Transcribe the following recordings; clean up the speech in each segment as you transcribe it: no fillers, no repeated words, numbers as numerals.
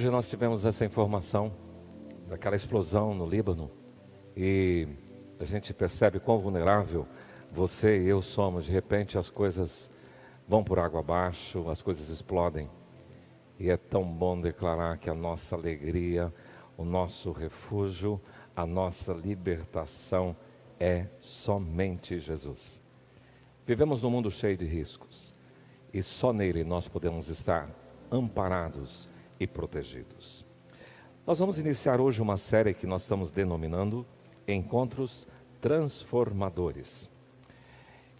Hoje nós tivemos essa informação daquela explosão no Líbano e a gente percebe quão vulnerável você e eu somos. De repente as coisas vão por água abaixo, as coisas explodem. E é tão bom declarar que a nossa alegria, o nosso refúgio, a nossa libertação é somente Jesus. Vivemos num mundo cheio de riscos e só nele nós podemos estar amparados e protegidos. Nós vamos iniciar hoje uma série que nós estamos denominando Encontros Transformadores.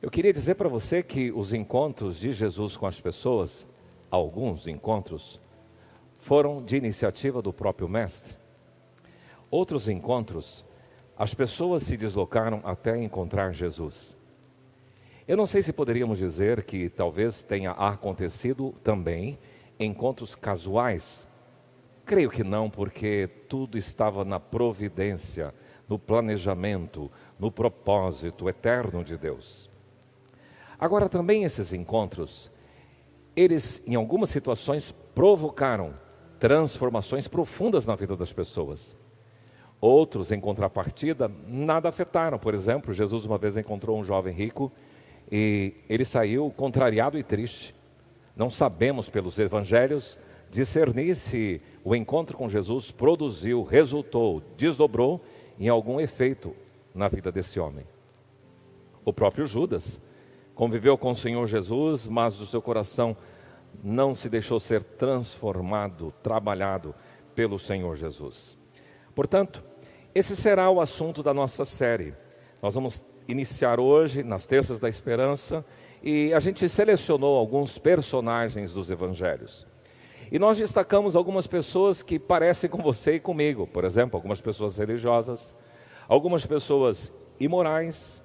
Eu queria dizer para você que os encontros de Jesus com as pessoas, alguns encontros, foram de iniciativa do próprio Mestre. Outros encontros, as pessoas se deslocaram até encontrar Jesus. Eu não sei se poderíamos dizer que talvez tenha acontecido também encontros casuais. Creio que não, porque tudo estava na providência, no planejamento, no propósito eterno de Deus. Agora também esses encontros, eles em algumas situações provocaram transformações profundas na vida das pessoas. Outros, em contrapartida, nada afetaram. Por exemplo, Jesus uma vez encontrou um jovem rico e ele saiu contrariado e triste. Não sabemos pelos evangelhos discernir se o encontro com Jesus produziu, resultou, desdobrou em algum efeito na vida desse homem. O próprio Judas conviveu com o Senhor Jesus, mas o seu coração não se deixou ser transformado, trabalhado pelo Senhor Jesus. Portanto, esse será o assunto da nossa série. Nós vamos iniciar hoje, nas Terças da Esperança, e a gente selecionou alguns personagens dos evangelhos. E nós destacamos algumas pessoas que parecem com você e comigo. Por exemplo, algumas pessoas religiosas, algumas pessoas imorais.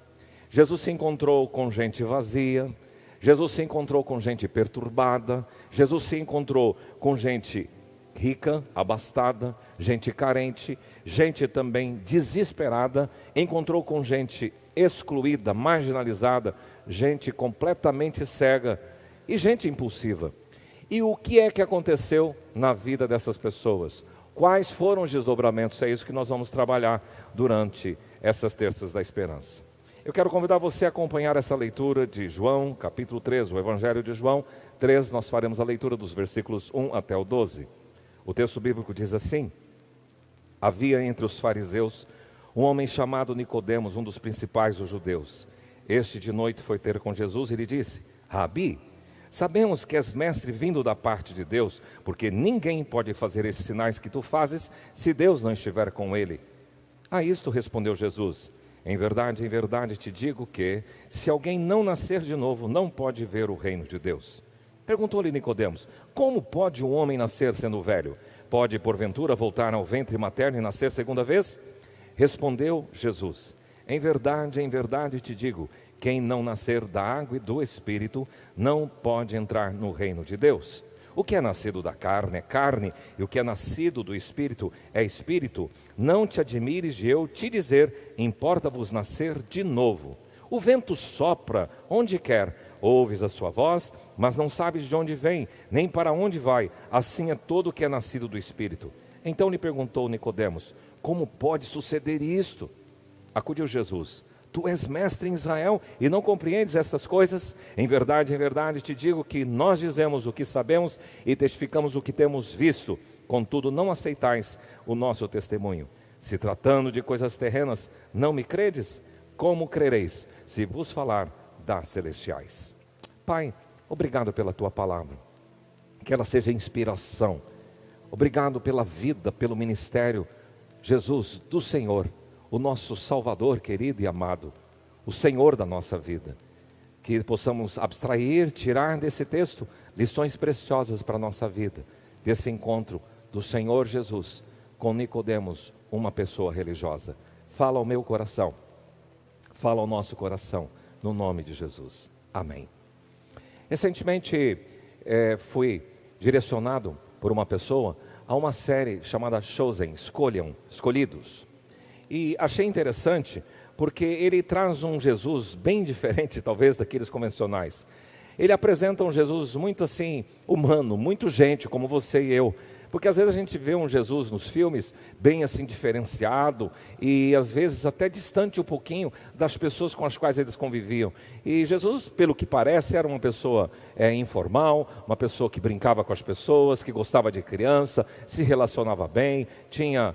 Jesus se encontrou com gente vazia, Jesus se encontrou com gente perturbada, Jesus se encontrou com gente rica, abastada, gente carente, gente também desesperada, encontrou com gente excluída, marginalizada, gente completamente cega e gente impulsiva. E o que é que aconteceu na vida dessas pessoas? Quais foram os desdobramentos? É isso que nós vamos trabalhar durante essas Terças da Esperança. Eu quero convidar você a acompanhar essa leitura de João, capítulo 3, o Evangelho de João 3, nós faremos a leitura dos versículos 1 até o 12. O texto bíblico diz assim: havia entre os fariseus um homem chamado Nicodemos, um dos principais dos judeus. Este de noite foi ter com Jesus e lhe disse: Rabi, sabemos que és mestre vindo da parte de Deus, porque ninguém pode fazer esses sinais que tu fazes se Deus não estiver com ele. A isto respondeu Jesus: em verdade te digo que, se alguém não nascer de novo, não pode ver o reino de Deus. Perguntou-lhe Nicodemos: como pode um homem nascer sendo velho? Pode, porventura, voltar ao ventre materno e nascer segunda vez? Respondeu Jesus: em verdade te digo, quem não nascer da água e do Espírito, não pode entrar no reino de Deus. O que é nascido da carne é carne, e o que é nascido do Espírito é Espírito. Não te admires de eu te dizer, importa-vos nascer de novo. O vento sopra onde quer, ouves a sua voz, mas não sabes de onde vem, nem para onde vai. Assim é todo o que é nascido do Espírito. Então lhe perguntou Nicodemos: como pode suceder isto? Acudiu Jesus: tu és mestre em Israel e não compreendes estas coisas? Em verdade te digo que nós dizemos o que sabemos e testificamos o que temos visto. Contudo, não aceitais o nosso testemunho. Se tratando de coisas terrenas, não me credes? Como crereis se vos falar das celestiais? Pai, obrigado pela tua palavra. Que ela seja inspiração. Obrigado pela vida, pelo ministério, Jesus, do Senhor, o nosso Salvador querido e amado, o Senhor da nossa vida. Que possamos abstrair, tirar desse texto lições preciosas para a nossa vida, desse encontro do Senhor Jesus com Nicodemos, uma pessoa religiosa. Fala ao meu coração, fala ao nosso coração, no nome de Jesus. Amém. Recentemente fui direcionado por uma pessoa a uma série chamada Chosen, Escolhidos. E achei interessante porque ele traz um Jesus bem diferente, talvez, daqueles convencionais. Ele apresenta um Jesus muito assim, humano, muito gente, como você e eu, Porque às vezes a gente vê um Jesus nos filmes bem assim diferenciado e às vezes até distante um pouquinho das pessoas com as quais eles conviviam. E Jesus, pelo que parece, era uma pessoa informal, uma pessoa que brincava com as pessoas, que gostava de criança, se relacionava bem, tinha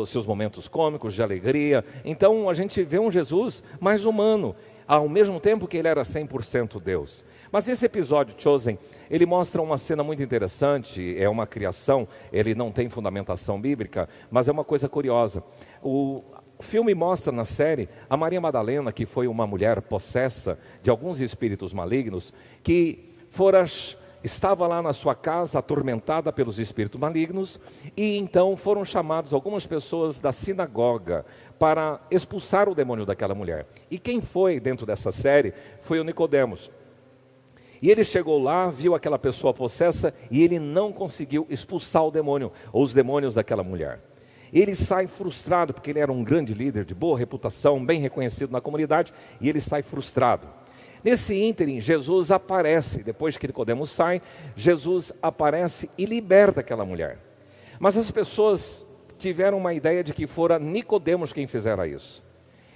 seus momentos cômicos de alegria. Então a gente vê um Jesus mais humano, ao mesmo tempo que ele era 100% Deus. Mas esse episódio, Chosen, ele mostra uma cena muito interessante, é uma criação, ele não tem fundamentação bíblica, mas é uma coisa curiosa. O filme mostra na série a Maria Madalena, que foi uma mulher possessa de alguns espíritos malignos, que estava lá na sua casa atormentada pelos espíritos malignos, e então foram chamados algumas pessoas da sinagoga para expulsar o demônio daquela mulher. E quem foi dentro dessa série foi o Nicodemos. E ele chegou lá, viu aquela pessoa possessa e ele não conseguiu expulsar o demônio, ou os demônios daquela mulher. Ele sai frustrado, porque ele era um grande líder de boa reputação, bem reconhecido na comunidade, e ele sai frustrado. Nesse ínterim, Jesus aparece, depois que Nicodemos sai, Jesus aparece e liberta aquela mulher. Mas as pessoas tiveram uma ideia de que fora Nicodemos quem fizera isso.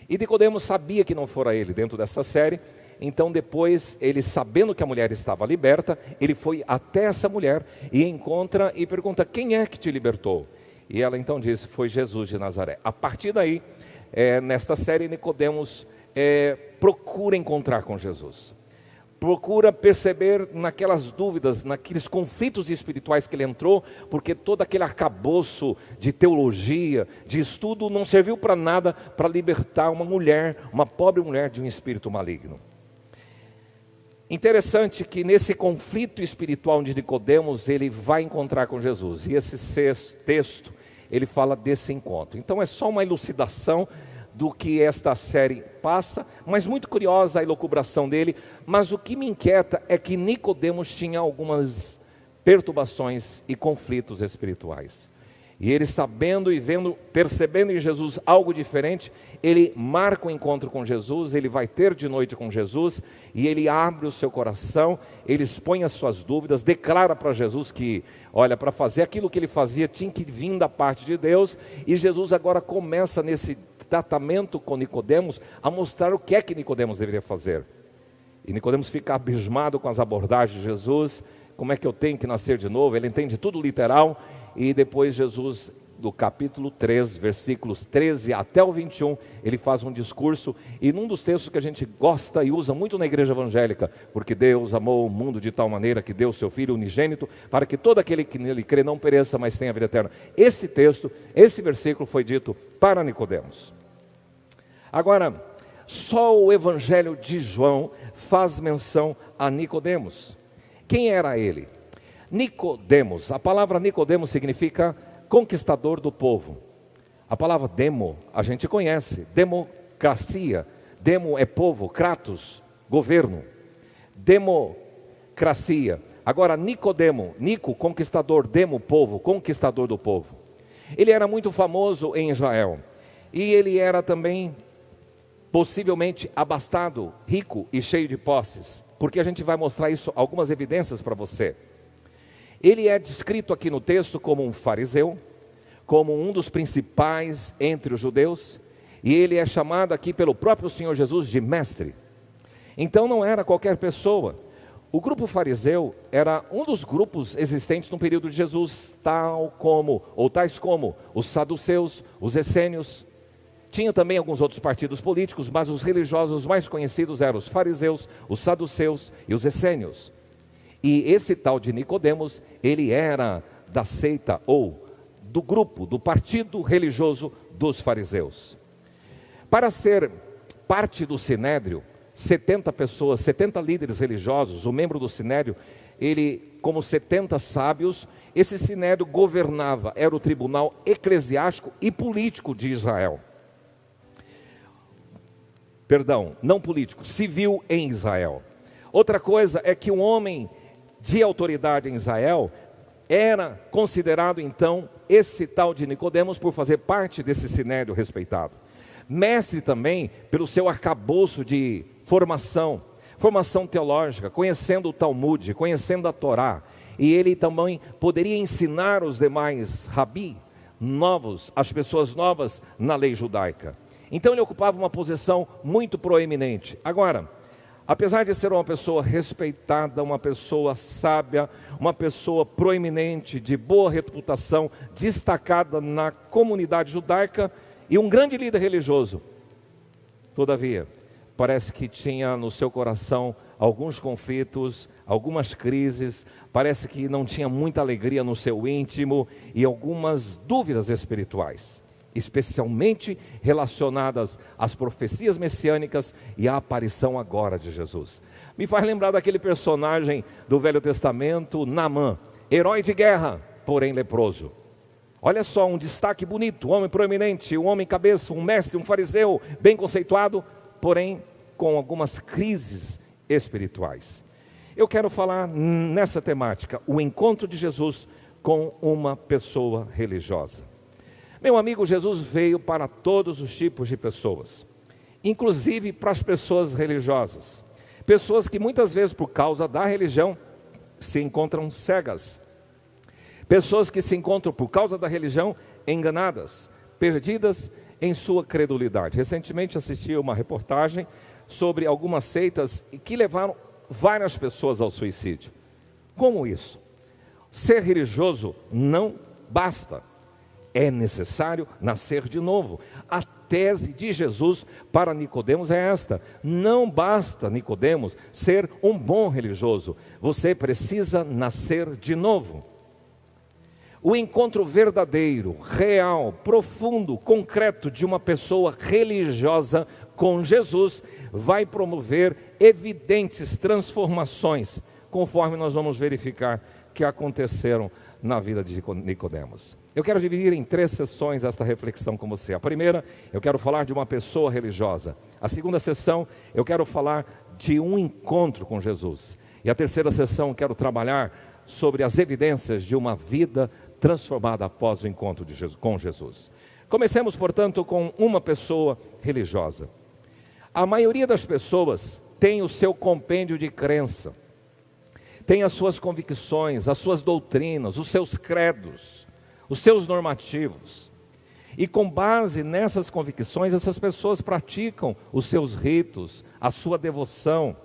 E Nicodemos sabia que não fora ele dentro dessa série. Então depois, ele sabendo que a mulher estava liberta, ele foi até essa mulher e encontra e pergunta: quem é que te libertou? E ela então disse: foi Jesus de Nazaré. A partir daí, nesta série, Nicodemos procura encontrar com Jesus. Procura perceber naquelas dúvidas, naqueles conflitos espirituais que ele entrou, porque todo aquele arcabouço de teologia, de estudo, não serviu para nada para libertar uma mulher, uma pobre mulher de um espírito maligno. Interessante que nesse conflito espiritual de Nicodemos, ele vai encontrar com Jesus. E esse texto, ele fala desse encontro. Então é só uma elucidação do que esta série passa, mas muito curiosa a elucubração dele. Mas o que me inquieta é que Nicodemos tinha algumas perturbações e conflitos espirituais. E ele, sabendo e vendo, percebendo em Jesus algo diferente, ele marca o encontro com Jesus, ele vai ter de noite com Jesus, e ele abre o seu coração, ele expõe as suas dúvidas, declara para Jesus que, olha, para fazer aquilo que ele fazia, tinha que vir da parte de Deus, e Jesus agora começa nesse tratamento com Nicodemos, a mostrar o que é que Nicodemos deveria fazer. E Nicodemos fica abismado com as abordagens de Jesus, como é que eu tenho que nascer de novo, ele entende tudo literal. E depois Jesus, do capítulo 3, versículos 13 até o 21, ele faz um discurso, e num dos textos que a gente gosta e usa muito na igreja evangélica, porque Deus amou o mundo de tal maneira que deu o seu Filho unigênito, para que todo aquele que nele crê não pereça, mas tenha a vida eterna. Esse texto, esse versículo foi dito para Nicodemos. Agora, só o evangelho de João faz menção a Nicodemos. Quem era ele? Nicodemos, a palavra Nicodemos significa conquistador do povo. A palavra demo, a gente conhece, democracia, demo é povo, kratos, governo, democracia. Agora Nicodemo, Nico, conquistador, demo, povo, conquistador do povo. Ele era muito famoso em Israel, e ele era também possivelmente abastado, rico e cheio de posses, porque a gente vai mostrar isso, algumas evidências para você. Ele é descrito aqui no texto como um fariseu, como um dos principais entre os judeus, e ele é chamado aqui pelo próprio Senhor Jesus de mestre. Então não era qualquer pessoa. O grupo fariseu era um dos grupos existentes no período de Jesus, tais como os saduceus, os essênios. Tinha também alguns outros partidos políticos, mas os religiosos mais conhecidos eram os fariseus, os saduceus e os essênios. E esse tal de Nicodemos, ele era da seita ou do grupo, do partido religioso dos fariseus. Para ser parte do Sinédrio, 70 pessoas, 70 líderes religiosos, o membro do Sinédrio, ele, como 70 sábios, esse Sinédrio governava, era o tribunal eclesiástico e político de Israel. Perdão, não político, civil em Israel. Outra coisa é que um homem de autoridade em Israel era considerado então esse tal de Nicodemos por fazer parte desse sinédrio respeitado. Mestre também pelo seu arcabouço de formação teológica, conhecendo o Talmud, conhecendo a Torá. e ele também poderia ensinar os demais rabi novos, as pessoas novas na lei judaica. Então ele ocupava uma posição muito proeminente. Agora, apesar de ser uma pessoa respeitada, uma pessoa sábia, uma pessoa proeminente, de boa reputação, destacada na comunidade judaica e um grande líder religioso, todavia, parece que tinha no seu coração alguns conflitos, algumas crises, parece que não tinha muita alegria no seu íntimo e algumas dúvidas espirituais, especialmente relacionadas às profecias messiânicas e à aparição agora de Jesus. Me faz lembrar daquele personagem do Velho Testamento, Naamã, herói de guerra, porém leproso. Olha só, um destaque bonito, um homem proeminente, um homem cabeça, um mestre, um fariseu, bem conceituado, porém com algumas crises espirituais. Eu quero falar nessa temática, o encontro de Jesus com uma pessoa religiosa. Meu amigo, Jesus veio para todos os tipos de pessoas, inclusive para as pessoas religiosas. Pessoas que muitas vezes, por causa da religião, se encontram cegas. Pessoas que se encontram, por causa da religião, enganadas, perdidas em sua credulidade. Recentemente assisti uma reportagem sobre algumas seitas que levaram várias pessoas ao suicídio. Como isso? Ser religioso não basta. É necessário nascer de novo. A tese de Jesus para Nicodemos é esta: não basta, Nicodemos, ser um bom religioso. Você precisa nascer de novo. O encontro verdadeiro, real, profundo, concreto de uma pessoa religiosa com Jesus vai promover evidentes transformações, conforme nós vamos verificar que aconteceram na vida de Nicodemos. Eu quero dividir em 3 sessões esta reflexão com você. A primeira, eu quero falar de uma pessoa religiosa. A segunda sessão, eu quero falar de um encontro com Jesus. E a terceira sessão, eu quero trabalhar sobre as evidências de uma vida transformada após o encontro com Jesus. Comecemos, portanto, com uma pessoa religiosa. A maioria das pessoas tem o seu compêndio de crença, tem as suas convicções, as suas doutrinas, os seus credos, os seus normativos. E com base nessas convicções, essas pessoas praticam os seus ritos, a sua devoção.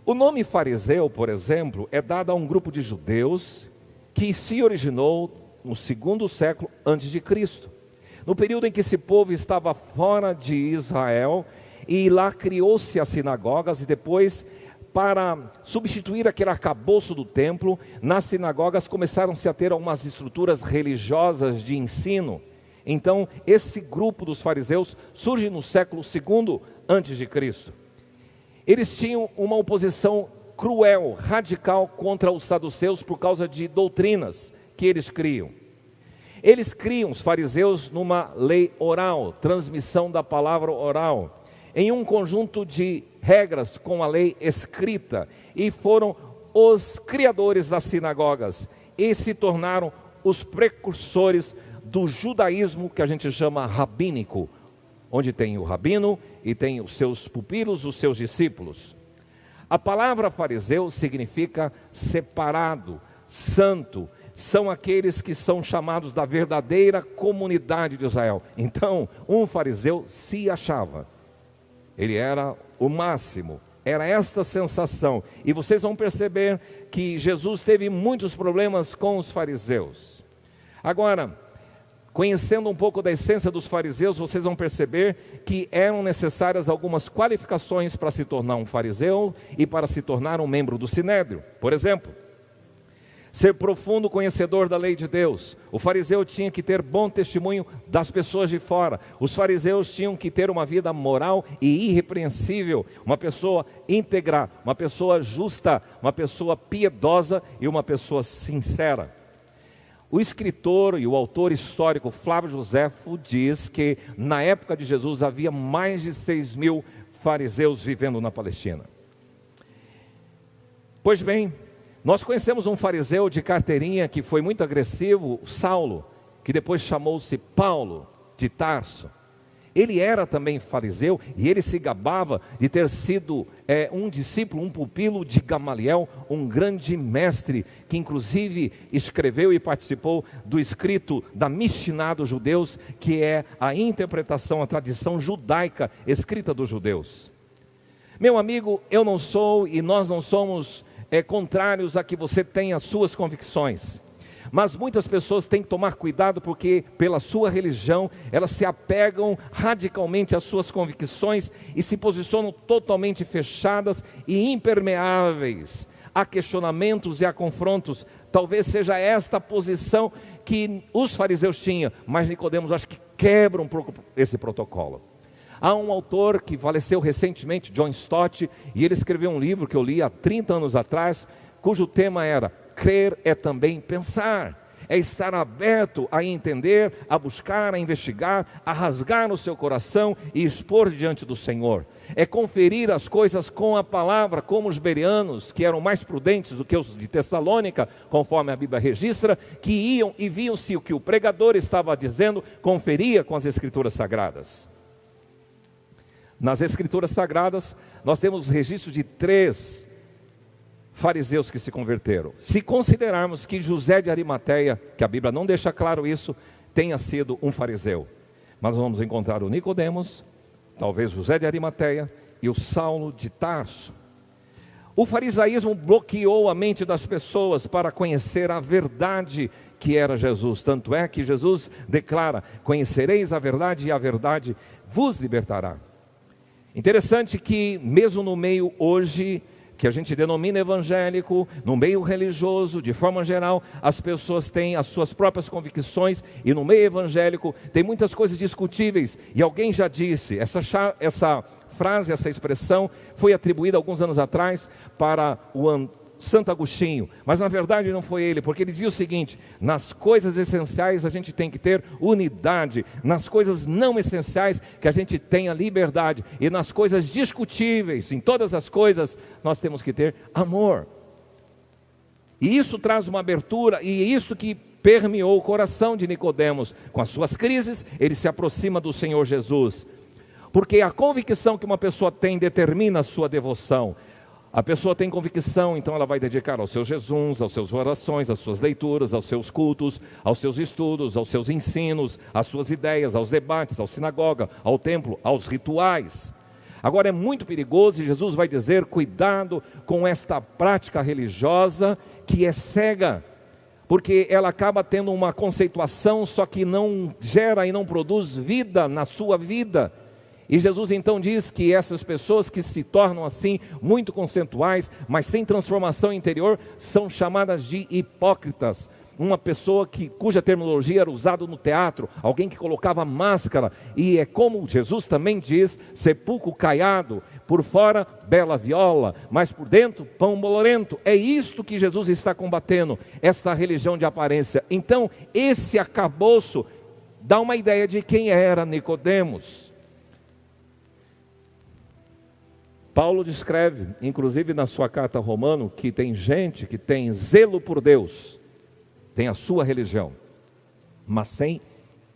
O nome fariseu, por exemplo, é dado a um grupo de judeus que se originou no 2º século antes de Cristo. No período em que esse povo estava fora de Israel, e lá criou-se as sinagogas, e depois, para substituir aquele arcabouço do templo, nas sinagogas começaram-se a ter algumas estruturas religiosas de ensino. Então, esse grupo dos fariseus surge no século 2º antes de Cristo. Eles tinham uma oposição cruel, radical contra os saduceus por causa de doutrinas que eles criam. Eles criam, os fariseus, numa lei oral, transmissão da palavra oral, em um conjunto de regras com a lei escrita, e foram os criadores das sinagogas, e se tornaram os precursores do judaísmo que a gente chama rabínico, onde tem o rabino e tem os seus pupilos, os seus discípulos. A palavra fariseu significa separado, santo. São aqueles que são chamados da verdadeira comunidade de Israel. Então, um fariseu se achava. Ele era o máximo. Era essa sensação. E vocês vão perceber que Jesus teve muitos problemas com os fariseus. Agora, conhecendo um pouco da essência dos fariseus, vocês vão perceber que eram necessárias algumas qualificações para se tornar um fariseu e para se tornar um membro do Sinédrio. Por exemplo, ser profundo conhecedor da lei de Deus. O fariseu tinha que ter bom testemunho das pessoas de fora. Os fariseus tinham que ter uma vida moral e irrepreensível, uma pessoa íntegra, uma pessoa justa, uma pessoa piedosa e uma pessoa sincera. O escritor e o autor histórico Flávio Joséfo diz que na época de Jesus havia mais de 6.000 fariseus vivendo na Palestina. Pois bem, nós conhecemos um fariseu de carteirinha que foi muito agressivo, Saulo, que depois chamou-se Paulo de Tarso. Ele era também fariseu e ele se gabava de ter sido um discípulo, um pupilo de Gamaliel, um grande mestre, que inclusive escreveu e participou do escrito da Mishiná dos judeus, que é a interpretação, a tradição judaica escrita dos judeus. Meu amigo, eu não sou e nós não somos contrários a que você tenha as suas convicções. Mas muitas pessoas têm que tomar cuidado porque pela sua religião elas se apegam radicalmente às suas convicções e se posicionam totalmente fechadas e impermeáveis a questionamentos e a confrontos. Talvez seja esta posição que os fariseus tinham, mas Nicodemos acho que quebra um pouco esse protocolo. Há um autor que faleceu recentemente, John Stott, e ele escreveu um livro que eu li há 30 anos atrás, cujo tema era: crer é também pensar, é estar aberto a entender, a buscar, a investigar, a rasgar o seu coração e expor diante do Senhor. É conferir as coisas com a palavra, como os bereanos, que eram mais prudentes do que os de Tessalônica, conforme a Bíblia registra, que iam e viam se o que o pregador estava dizendo conferia com as Escrituras Sagradas. Nas Escrituras Sagradas, nós temos registros de 3 fariseus que se converteram. Se considerarmos que José de Arimateia, que a Bíblia não deixa claro isso, tenha sido um fariseu, mas vamos encontrar o Nicodemos, talvez José de Arimateia e o Saulo de Tarso. O farisaísmo bloqueou a mente das pessoas para conhecer a verdade que era Jesus. Tanto é que Jesus declara: conhecereis a verdade e a verdade vos libertará. Interessante que mesmo no meio hoje, que a gente denomina evangélico, no meio religioso, de forma geral, as pessoas têm as suas próprias convicções, e no meio evangélico tem muitas coisas discutíveis, e alguém já disse, essa frase, essa expressão, foi atribuída alguns anos atrás para o Santo Agostinho, mas na verdade não foi ele, porque ele dizia o seguinte: nas coisas essenciais a gente tem que ter unidade, nas coisas não essenciais que a gente tenha liberdade, e nas coisas discutíveis, em todas as coisas, nós temos que ter amor. E isso traz uma abertura, e isso que permeou o coração de Nicodemos. Com as suas crises, ele se aproxima do Senhor Jesus, porque a convicção que uma pessoa tem determina a sua devoção. A pessoa tem convicção, então ela vai dedicar aos seus jejuns, às suas orações, às suas leituras, aos seus cultos, aos seus estudos, aos seus ensinos, às suas ideias, aos debates, à sinagoga, ao templo, aos rituais. Agora é muito perigoso, e Jesus vai dizer: cuidado com esta prática religiosa que é cega, porque ela acaba tendo uma conceituação, só que não gera e não produz vida na sua vida. E Jesus então diz que essas pessoas que se tornam assim, muito conceituais, mas sem transformação interior, são chamadas de hipócritas. Uma pessoa cuja terminologia era usada no teatro, alguém que colocava máscara, e é como Jesus também diz: sepulcro caiado, por fora bela viola, mas por dentro pão bolorento. É isto que Jesus está combatendo, essa religião de aparência. Então esse acabouço dá uma ideia de quem era Nicodemos. Paulo descreve, inclusive na sua carta a Romano, que tem gente que tem zelo por Deus, tem a sua religião, mas sem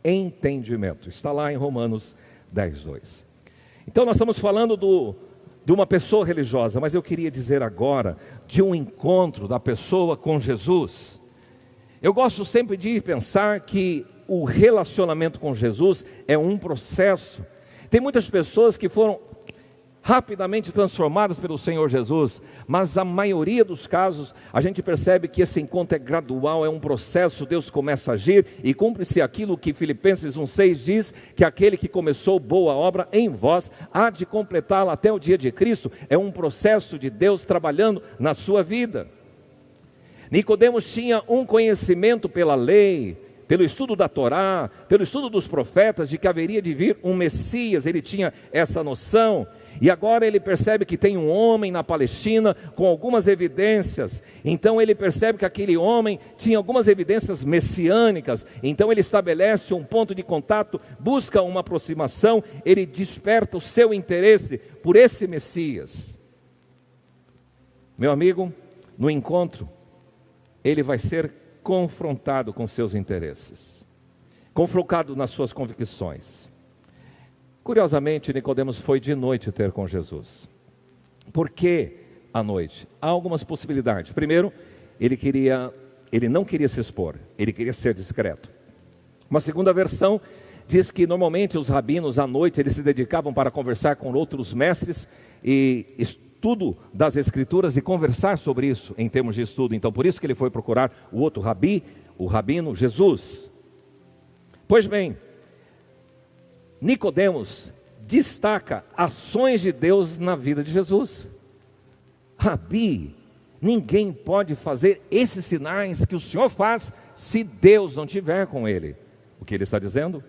entendimento. Está lá em Romanos 10:2. Então nós estamos falando de uma pessoa religiosa, mas eu queria dizer agora de um encontro da pessoa com Jesus. Eu gosto sempre de pensar que o relacionamento com Jesus é um processo. Tem muitas pessoas que foram rapidamente transformadas pelo Senhor Jesus, mas a maioria dos casos a gente percebe que esse encontro é gradual, é um processo. Deus começa a agir e cumpre-se aquilo que Filipenses 1:6 diz, que aquele que começou boa obra em vós há de completá-la até o dia de Cristo. É um processo de Deus trabalhando na sua vida. Nicodemos tinha um conhecimento pela lei, pelo estudo da Torá, pelo estudo dos profetas, de que haveria de vir um Messias. Ele tinha essa noção. E agora ele percebe que tem um homem na Palestina com algumas evidências. Então ele percebe que aquele homem tinha algumas evidências messiânicas. Então ele estabelece um ponto de contato, busca uma aproximação, ele desperta o seu interesse por esse Messias. Meu amigo, no encontro, ele vai ser confrontado com seus interesses, confrontado nas suas convicções. Curiosamente, Nicodemos foi de noite ter com Jesus. Por que à noite? Há algumas possibilidades. Primeiro, ele não queria se expor, ele queria ser discreto. Uma segunda versão diz que normalmente os rabinos à noite eles se dedicavam para conversar com outros mestres e estudo das escrituras e conversar sobre isso em termos de estudo. Então por isso que ele foi procurar o outro rabi, o rabino Jesus. Pois bem, Nicodemos destaca ações de Deus na vida de Jesus. Rabi, ninguém pode fazer esses sinais que o Senhor faz se Deus não estiver com ele. O que ele está dizendo?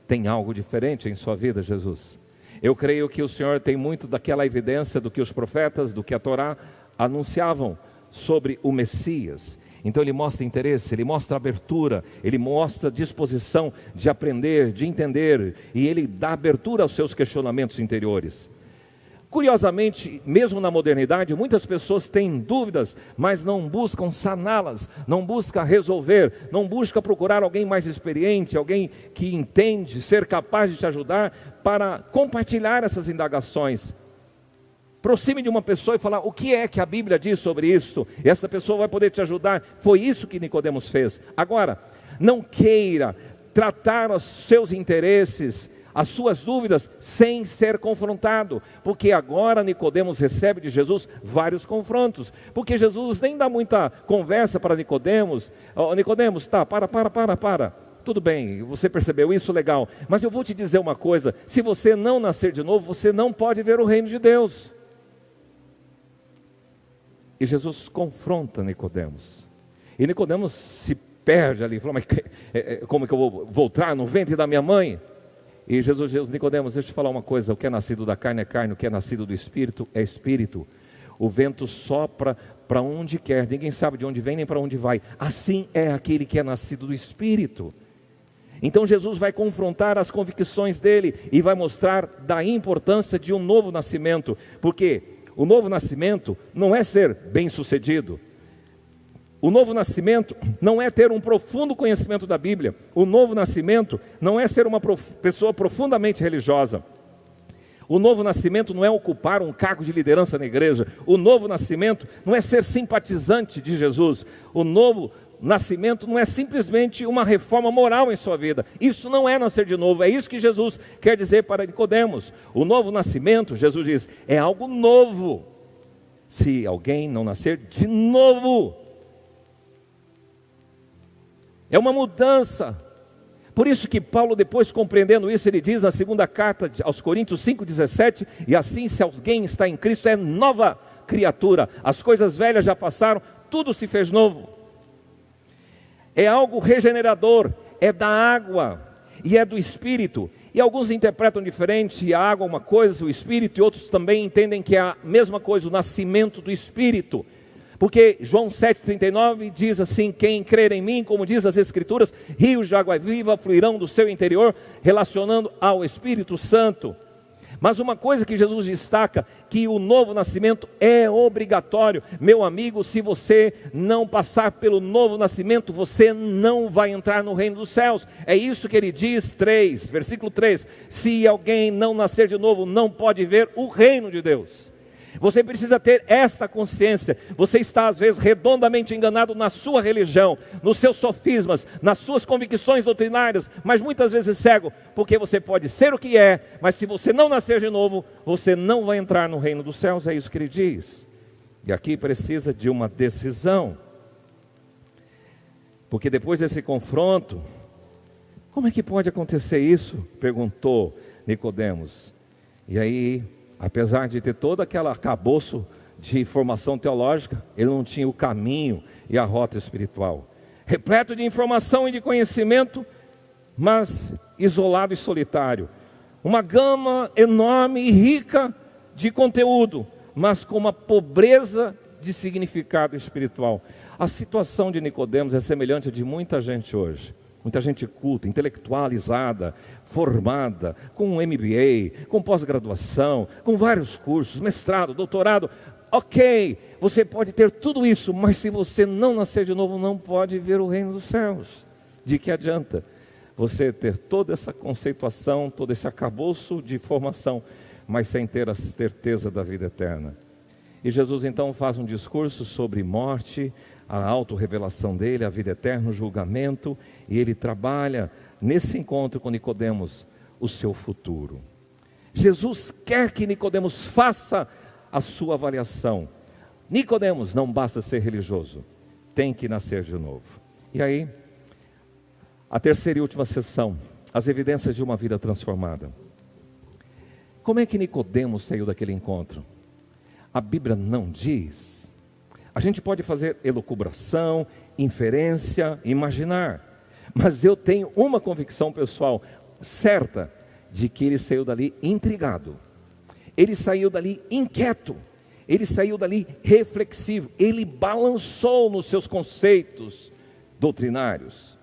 Tem algo diferente em sua vida, Jesus. Eu creio que o Senhor tem muito daquela evidência do que os profetas, do que a Torá anunciavam sobre o Messias. Então ele mostra interesse, ele mostra abertura, ele mostra disposição de aprender, de entender, e ele dá abertura aos seus questionamentos interiores. Curiosamente, mesmo na modernidade, muitas pessoas têm dúvidas, mas não buscam saná-las, não buscam resolver, não buscam procurar alguém mais experiente, alguém que entende, ser capaz de te ajudar para compartilhar essas indagações. Aproxime de uma pessoa e falar, o que é que a Bíblia diz sobre isso? E essa pessoa vai poder te ajudar. Foi isso que Nicodemos fez. Agora, não queira tratar os seus interesses, as suas dúvidas, sem ser confrontado, porque agora Nicodemos recebe de Jesus vários confrontos, porque Jesus nem dá muita conversa para Nicodemos. Nicodemos, tá, para. Tudo bem, você percebeu isso, legal, mas eu vou te dizer uma coisa, se você não nascer de novo, você não pode ver o reino de Deus. E Jesus confronta Nicodemos, e Nicodemos se perde ali, fala, mas como que eu vou voltar no ventre da minha mãe? E Jesus diz, Nicodemos, deixa eu te falar uma coisa, o que é nascido da carne é carne, o que é nascido do Espírito é Espírito. O vento sopra para onde quer, ninguém sabe de onde vem nem para onde vai. Assim é aquele que é nascido do Espírito. Então Jesus vai confrontar as convicções dele e vai mostrar da importância de um novo nascimento. Porque o novo nascimento não é ser bem-sucedido. O novo nascimento não é ter um profundo conhecimento da Bíblia. O novo nascimento não é ser uma pessoa profundamente religiosa. O novo nascimento não é ocupar um cargo de liderança na igreja. O novo nascimento não é ser simpatizante de Jesus. O novo nascimento não é simplesmente uma reforma moral em sua vida. Isso não é nascer de novo. É isso que Jesus quer dizer para Nicodemos. O novo nascimento, Jesus diz, é algo novo. Se alguém não nascer de novo, é uma mudança. Por isso que Paulo, depois compreendendo isso, ele diz na segunda carta aos Coríntios 5,17, e assim se alguém está em Cristo, é nova criatura. As coisas velhas já passaram, tudo se fez novo. É algo regenerador, é da água e é do Espírito. E alguns interpretam diferente, a água é uma coisa, o Espírito, e outros também entendem que é a mesma coisa, o nascimento do Espírito. Porque João 7,39 diz assim, quem crer em mim, como diz as Escrituras, rios de água viva fluirão do seu interior, relacionando ao Espírito Santo. Mas uma coisa que Jesus destaca, que o novo nascimento é obrigatório. Meu amigo, se você não passar pelo novo nascimento, você não vai entrar no reino dos céus. É isso que ele diz, versículo 3, se alguém não nascer de novo, não pode ver o reino de Deus. Você precisa ter esta consciência. Você está às vezes redondamente enganado na sua religião, nos seus sofismas, nas suas convicções doutrinárias, mas muitas vezes cego, porque você pode ser o que é, mas se você não nascer de novo, você não vai entrar no reino dos céus. É isso que ele diz. E aqui precisa de uma decisão, porque depois desse confronto, como é que pode acontecer isso? Perguntou Nicodemos. E aí, apesar de ter todo aquele arcabouço de formação teológica, ele não tinha o caminho e a rota espiritual. Repleto de informação e de conhecimento, mas isolado e solitário. Uma gama enorme e rica de conteúdo, mas com uma pobreza de significado espiritual. A situação de Nicodemos é semelhante à de muita gente hoje. Muita gente culta, intelectualizada, formada, com um MBA, com pós-graduação, com vários cursos, mestrado, doutorado. Ok, você pode ter tudo isso, mas se você não nascer de novo, não pode ver o reino dos céus. De que adianta? você ter toda essa conceituação, todo esse arcabouço de formação, mas sem ter a certeza da vida eterna. E Jesus então faz um discurso sobre morte, a autorrevelação dele, a vida eterna, o julgamento, e ele trabalha nesse encontro com Nicodemos o seu futuro. Jesus quer que Nicodemos faça a sua avaliação. Nicodemos, não basta ser religioso, tem que nascer de novo. E aí, a terceira e última sessão, as evidências de uma vida transformada. Como é que Nicodemos saiu daquele encontro? A Bíblia não diz. A gente pode fazer elucubração, inferência, imaginar. Mas eu tenho uma convicção pessoal certa de que ele saiu dali intrigado. Ele saiu dali inquieto. Ele saiu dali reflexivo. Ele balançou nos seus conceitos doutrinários.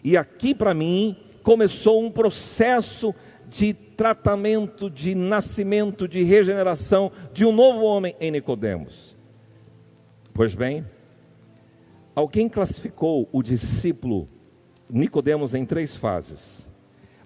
E aqui para mim começou um processo de tratamento, de nascimento, de regeneração de um novo homem em Nicodemos. Pois bem, alguém classificou o discípulo Nicodemos em 3 fases.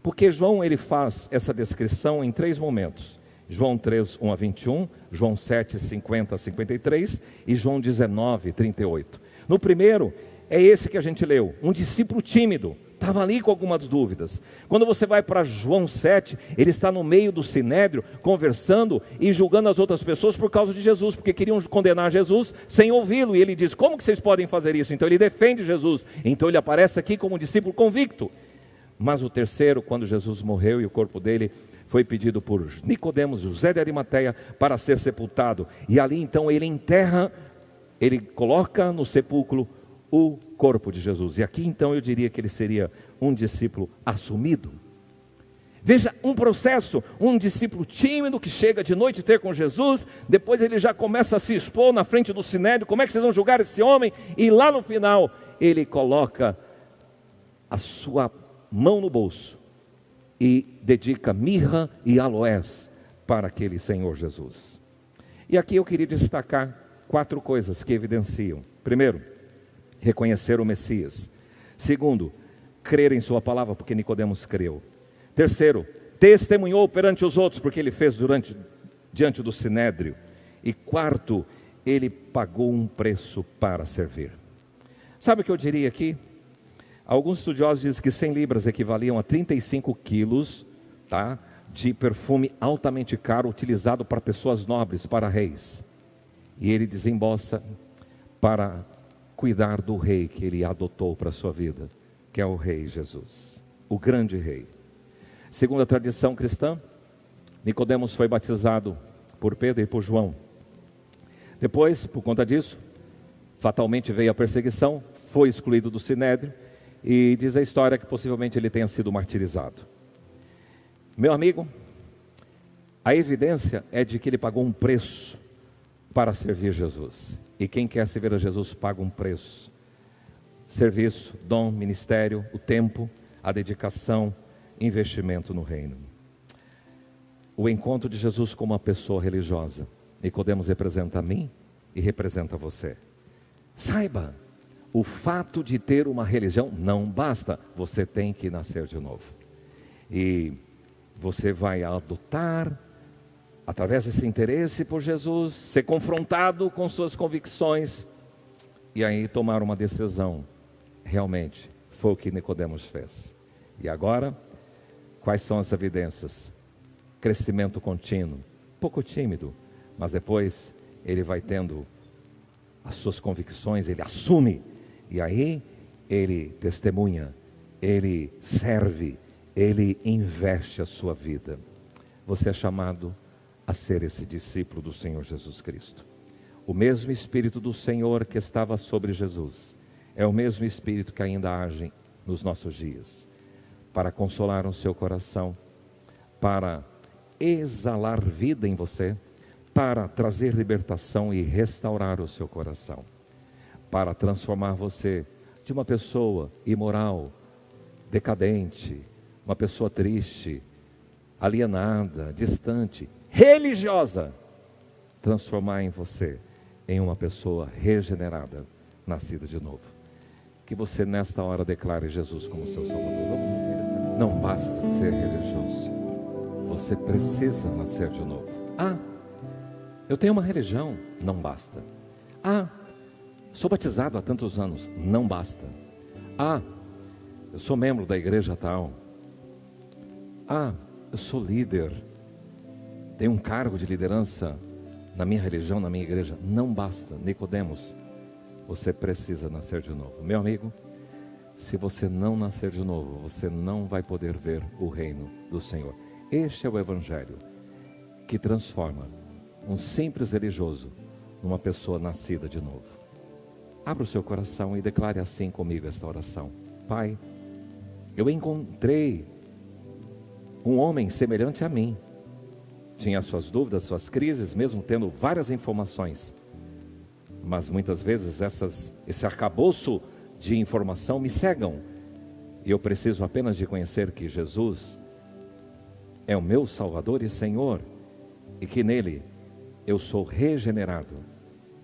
Porque João ele faz essa descrição em 3 momentos. João 3, 1 a 21, João 7, 50 a 53 e João 19, 38. No primeiro, é esse que a gente leu, um discípulo tímido, estava ali com algumas dúvidas. Quando você vai para João 7, ele está no meio do sinédrio, conversando e julgando as outras pessoas por causa de Jesus, porque queriam condenar Jesus sem ouvi-lo, e ele diz, como que vocês podem fazer isso? Então ele defende Jesus, então ele aparece aqui como um discípulo convicto. Mas o terceiro, quando Jesus morreu e o corpo dele foi pedido por Nicodemos, José de Arimateia, para ser sepultado. E ali então ele enterra, ele coloca no sepulcro o corpo de Jesus. E aqui então eu diria que ele seria um discípulo assumido. Veja, um processo, um discípulo tímido que chega de noite ter com Jesus, depois ele já começa a se expor na frente do sinédrio, como é que vocês vão julgar esse homem? E lá no final, ele coloca a sua mão no bolso e dedica mirra e aloés para aquele Senhor Jesus. E aqui eu queria destacar 4 coisas que evidenciam. Primeiro, reconhecer o Messias. Segundo, crer em sua palavra, porque Nicodemos creu. Terceiro, testemunhou perante os outros, porque ele fez diante do sinédrio. E quarto, ele pagou um preço para servir. Sabe o que eu diria aqui? Alguns estudiosos dizem que 100 libras equivaliam a 35 quilos, tá, de perfume altamente caro, utilizado para pessoas nobres, para reis. E ele desembolsa para cuidar do rei que ele adotou para a sua vida, que é o rei Jesus, o grande rei. Segundo a tradição cristã, Nicodemos foi batizado por Pedro e por João. Depois, por conta disso, fatalmente veio a perseguição, foi excluído do sinédrio, e diz a história que possivelmente ele tenha sido martirizado. Meu amigo, a evidência é de que ele pagou um preço para servir Jesus. E quem quer servir a Jesus paga um preço. Serviço, dom, ministério, o tempo, a dedicação, investimento no reino. O encontro de Jesus com uma pessoa religiosa. Nicodemos representa a mim e representa você. Saiba, o fato de ter uma religião não basta, você tem que nascer de novo. E você vai adotar, através desse interesse por Jesus, ser confrontado com suas convicções, e aí tomar uma decisão. Realmente, foi o que Nicodemos fez. E agora, quais são as evidências? Crescimento contínuo, pouco tímido, mas depois ele vai tendo as suas convicções, ele assume. E aí, ele testemunha, ele serve, ele investe a sua vida. Você é chamado a ser esse discípulo do Senhor Jesus Cristo. O mesmo Espírito do Senhor que estava sobre Jesus, é o mesmo Espírito que ainda age nos nossos dias, para consolar o seu coração, para exalar vida em você, para trazer libertação e restaurar o seu coração, para transformar você de uma pessoa imoral, decadente, uma pessoa triste, alienada, distante, religiosa, transformar em você em uma pessoa regenerada, nascida de novo. Que você nesta hora declare Jesus como seu Salvador. Vamos Não basta ser religioso. Você precisa nascer de novo. Ah, eu tenho uma religião. Não basta. Ah, sou batizado há tantos anos. Não basta. Ah, eu sou membro da igreja tal. Ah, eu sou líder. Tenho um cargo de liderança na minha religião, na minha igreja. Não basta. Nicodemos, você precisa nascer de novo. Meu amigo, se você não nascer de novo, você não vai poder ver o reino do Senhor. Este é o Evangelho que transforma um simples religioso numa pessoa nascida de novo. Abra o seu coração e declare assim comigo esta oração. Pai, eu encontrei um homem semelhante a mim. Tinha suas dúvidas, suas crises, mesmo tendo várias informações. Mas muitas vezes esse arcabouço de informação me cegam. E eu preciso apenas de conhecer que Jesus é o meu Salvador e Senhor. E que nele eu sou regenerado.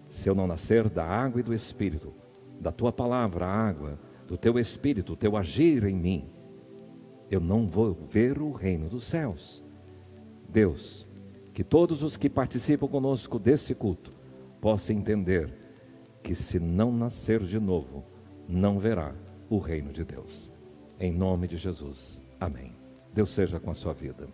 Se eu não nascer da água e do Espírito, da tua palavra, a água, do teu Espírito, o teu agir em mim, eu não vou ver o reino dos céus. Deus, que todos os que participam conosco desse culto possam entender que se não nascer de novo, não verá o reino de Deus. Em nome de Jesus. Amém. Deus seja com a sua vida.